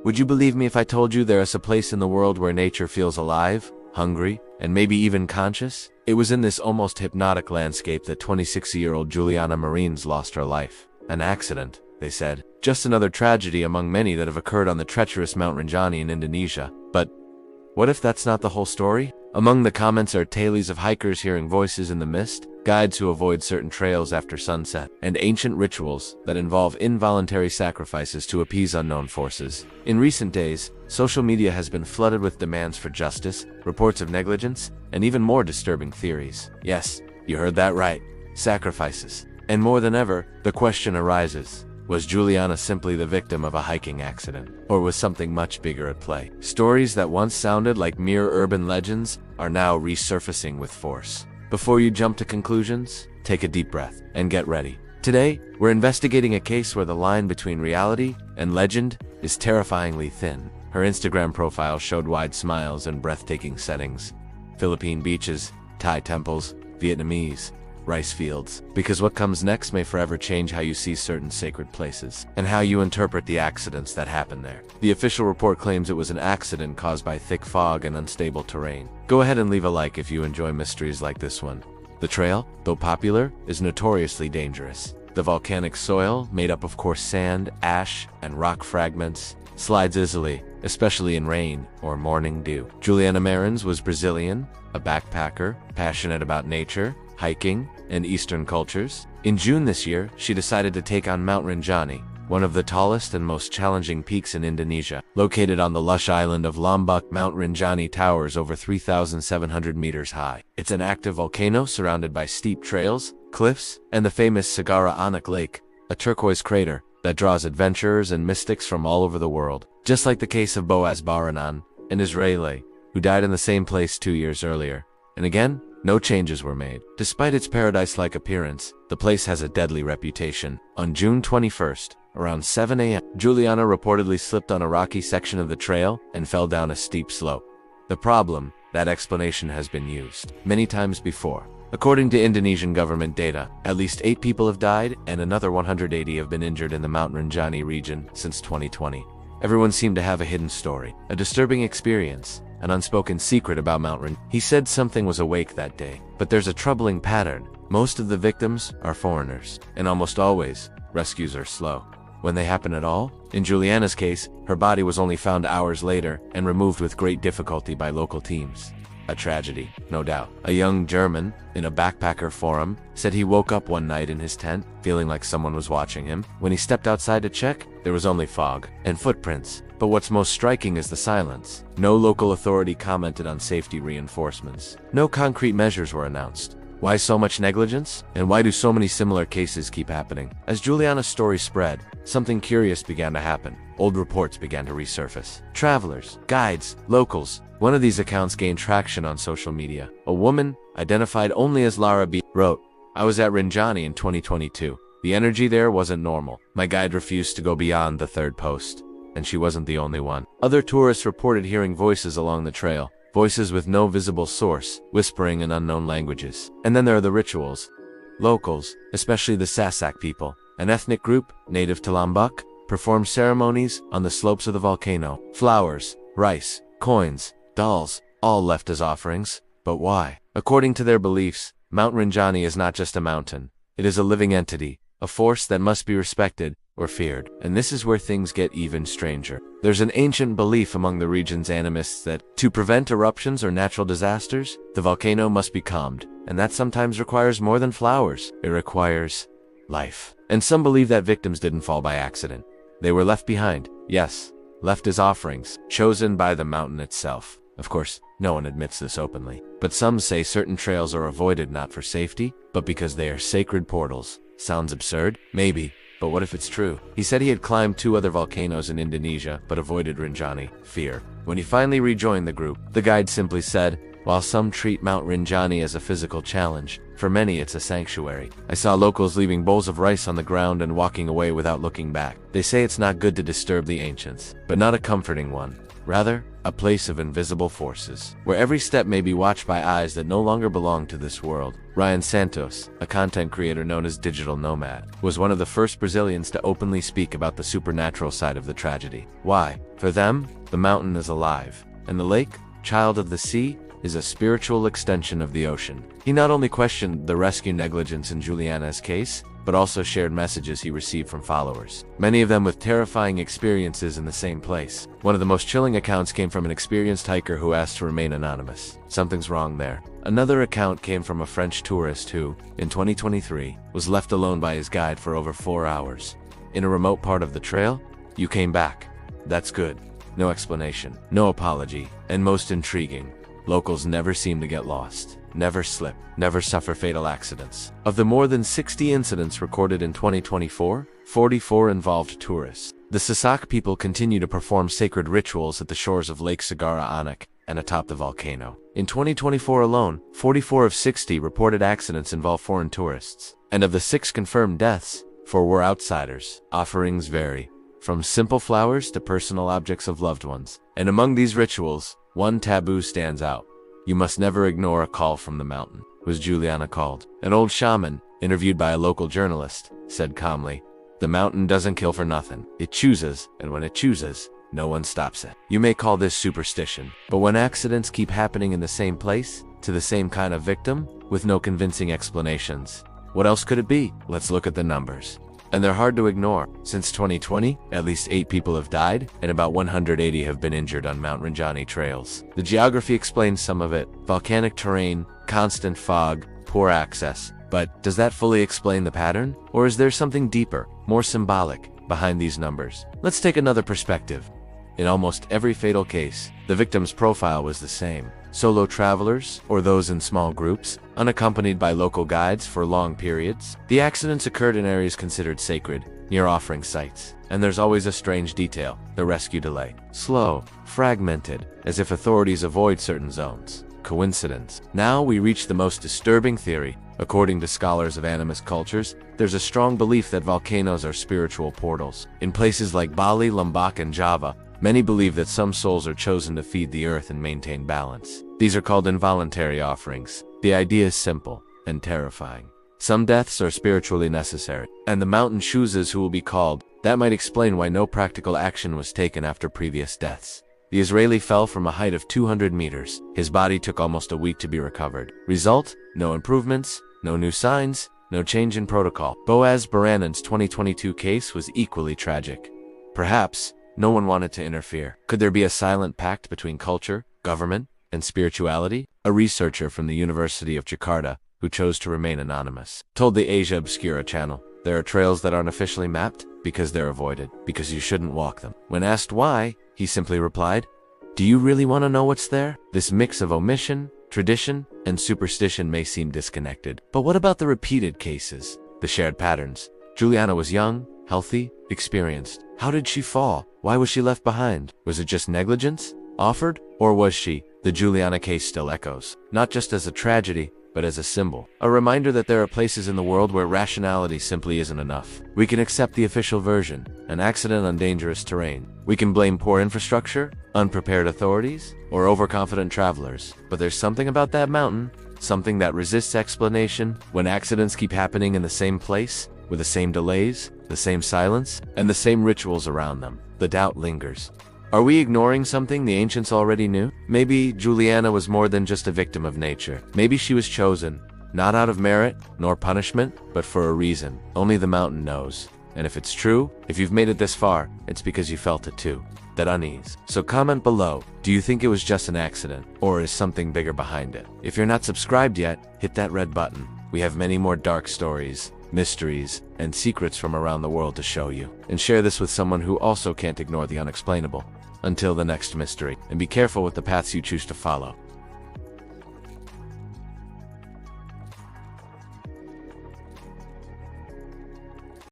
Would you believe me if I told you there is a place in the world where nature feels alive, hungry, and maybe even conscious? It was in this almost hypnotic landscape that 26-year-old Juliana Marins lost her life. An accident, they said. Just another tragedy among many that have occurred on the treacherous Mount Rinjani in Indonesia. But what if that's not the whole story? Among the comments are tales of hikers hearing voices in the mist, guides who avoid certain trails after sunset, and ancient rituals that involve involuntary sacrifices to appease unknown forces. In recent days, social media has been flooded with demands for justice, reports of negligence, and even more disturbing theories. Yes, you heard that right. Sacrifices. And more than ever, the question arises: was Juliana simply the victim of a hiking accident? Or was something much bigger at play? Stories that once sounded like mere urban legends are now resurfacing with force. Before you jump to conclusions, take a deep breath and get ready. Today, we're investigating a case where the line between reality and legend is terrifyingly thin. Her Instagram profile showed wide smiles and breathtaking settings. Philippine beaches, Thai temples, Vietnamese rice fields. Because what comes next may forever change how you see certain sacred places and how you interpret the accidents that happen there. The official report claims it was an accident caused by thick fog and unstable terrain. Go ahead and leave a like if you enjoy mysteries like this one. The trail, though popular, is notoriously dangerous. The volcanic soil, made up of coarse sand, ash, and rock fragments, slides easily, especially in rain or morning dew. Juliana Marins was Brazilian, a backpacker, passionate about nature, hiking, and Eastern cultures. In June this year, she decided to take on Mount Rinjani, one of the tallest and most challenging peaks in Indonesia. Located on the lush island of Lombok, Mount Rinjani towers over 3,700 meters high. It's an active volcano surrounded by steep trails, cliffs, and the famous Sagara Anak Lake, a turquoise crater that draws adventurers and mystics from all over the world. Just like the case of Boaz Baranan, an Israeli, who died in the same place 2 years earlier. And again, no changes were made. Despite its paradise-like appearance, the place has a deadly reputation. On June 21st, around 7 a.m., Juliana reportedly slipped on a rocky section of the trail and fell down a steep slope. The problem: that explanation has been used many times before. According to Indonesian government data, at least 8 people have died and another 180 have been injured in the Mount Rinjani region since 2020. Everyone seemed to have a hidden story, a disturbing experience, an unspoken secret about Mount Rinjani. He said something was awake that day, but there's a troubling pattern. Most of the victims are foreigners, and almost always, rescues are slow. When they happen at all, in Juliana's case, her body was only found hours later and removed with great difficulty by local teams. A tragedy, no doubt. A young German, in a backpacker forum, said he woke up one night in his tent, feeling like someone was watching him. When he stepped outside to check, there was only fog and footprints. But what's most striking is the silence. No local authority commented on safety reinforcements. No concrete measures were announced. Why so much negligence? And why do so many similar cases keep happening? As Juliana's story spread, something curious began to happen. Old reports began to resurface. Travelers, guides, locals. One of these accounts gained traction on social media. A woman, identified only as Lara B, wrote, "I was at Rinjani in 2022. The energy there wasn't normal. My guide refused to go beyond the 3rd post. And she wasn't the only one." Other tourists reported hearing voices along the trail. Voices with no visible source, whispering in unknown languages. And then there are the rituals. Locals, especially the Sasak people, an ethnic group native to Lombok, performed ceremonies on the slopes of the volcano. Flowers, rice, coins, dolls, all left as offerings. But why? According to their beliefs, Mount Rinjani is not just a mountain. It is a living entity, a force that must be respected or feared. And this is where things get even stranger. There's an ancient belief among the region's animists that, to prevent eruptions or natural disasters, the volcano must be calmed. And that sometimes requires more than flowers. It requires life. And some believe that victims didn't fall by accident. They were left behind. Yes, left as offerings, chosen by the mountain itself. Of course, no one admits this openly. But some say certain trails are avoided not for safety, but because they are sacred portals. Sounds absurd? Maybe. But what if it's true? He said he had climbed 2 other volcanoes in Indonesia, but avoided Rinjani. Fear. When he finally rejoined the group, the guide simply said, While some treat Mount Rinjani as a physical challenge, for many it's a sanctuary. I saw locals leaving bowls of rice on the ground and walking away without looking back. They say it's not good to disturb the ancients, but not a comforting one. Rather, a place of invisible forces, where every step may be watched by eyes that no longer belong to this world. Ryan Santos, a content creator known as Digital Nomad, was one of the first Brazilians to openly speak about the supernatural side of the tragedy. Why? For them, the mountain is alive, and the lake, child of the sea, is a spiritual extension of the ocean. He not only questioned the rescue negligence in Juliana's case, but also shared messages he received from followers, many of them with terrifying experiences in the same place. One of the most chilling accounts came from an experienced hiker who asked to remain anonymous. Something's wrong there. Another account came from a French tourist who, in 2023, was left alone by his guide for over 4 hours. In a remote part of the trail, "You came back. That's good." No explanation, no apology, and most intriguing, locals never seem to get lost, never slip, never suffer fatal accidents. Of the more than 60 incidents recorded in 2024, 44 involved tourists. The Sasak people continue to perform sacred rituals at the shores of Lake Sagara Anak and atop the volcano. In 2024 alone, 44 of 60 reported accidents involve foreign tourists. And of the 6 confirmed deaths, 4 were outsiders. Offerings vary, from simple flowers to personal objects of loved ones. And among these rituals, one taboo stands out. "You must never ignore a call from the mountain," was Juliana called. An old shaman, interviewed by a local journalist, said calmly, "The mountain doesn't kill for nothing. It chooses, and when it chooses, no one stops it." You may call this superstition, but when accidents keep happening in the same place, to the same kind of victim, with no convincing explanations, what else could it be? Let's look at the numbers. And they're hard to ignore. Since 2020, at least 8 people have died, and about 180 have been injured on Mount Rinjani trails. The geography explains some of it: volcanic terrain, constant fog, poor access. But does that fully explain the pattern? Or is there something deeper, more symbolic, behind these numbers? Let's take another perspective. In almost every fatal case, the victim's profile was the same: solo travelers, or those in small groups, unaccompanied by local guides for long periods. The accidents occurred in areas considered sacred, near offering sites. And there's always a strange detail: the rescue delay. Slow, fragmented, as if authorities avoid certain zones. Coincidence? Now we reach the most disturbing theory. According to scholars of animist cultures, there's a strong belief that volcanoes are spiritual portals. In places like Bali, Lombok, and Java, many believe that some souls are chosen to feed the earth and maintain balance. These are called involuntary offerings. The idea is simple and terrifying. Some deaths are spiritually necessary, and the mountain chooses who will be called. That might explain why no practical action was taken after previous deaths. The Israeli fell from a height of 200 meters. His body took almost a week to be recovered. Result? No improvements, no new signs, no change in protocol. Boaz Baranan's 2022 case was equally tragic. Perhaps no one wanted to interfere. Could there be a silent pact between culture, government, and spirituality? A researcher from the University of Jakarta, who chose to remain anonymous, told the Asia Obscura channel, "There are trails that aren't officially mapped because they're avoided, because you shouldn't walk them." When asked why, he simply replied, "Do you really want to know what's there?" This mix of omission, tradition, and superstition may seem disconnected. But what about the repeated cases? The shared patterns? Juliana was young, healthy, experienced. How did she fall? Why was she left behind? Was it just negligence? Offered? Or was she? The Juliana case still echoes, not just as a tragedy, but as a symbol. A reminder that there are places in the world where rationality simply isn't enough. We can accept the official version, an accident on dangerous terrain. We can blame poor infrastructure, unprepared authorities, or overconfident travelers. But there's something about that mountain, something that resists explanation. When accidents keep happening in the same place, with the same delays, the same silence, and the same rituals around them, the doubt lingers. Are we ignoring something the ancients already knew? Maybe Juliana was more than just a victim of nature. Maybe she was chosen, not out of merit nor punishment, but for a reason. Only the mountain knows. And if it's true, if you've made it this far, it's because you felt it too, that unease. So comment below, do you think it was just an accident, or is something bigger behind it? If you're not subscribed yet, hit that red button. We have many more dark stories, mysteries, and secrets from around the world to show you. And share this with someone who also can't ignore the unexplainable. Until the next mystery, and be careful with the paths you choose to follow.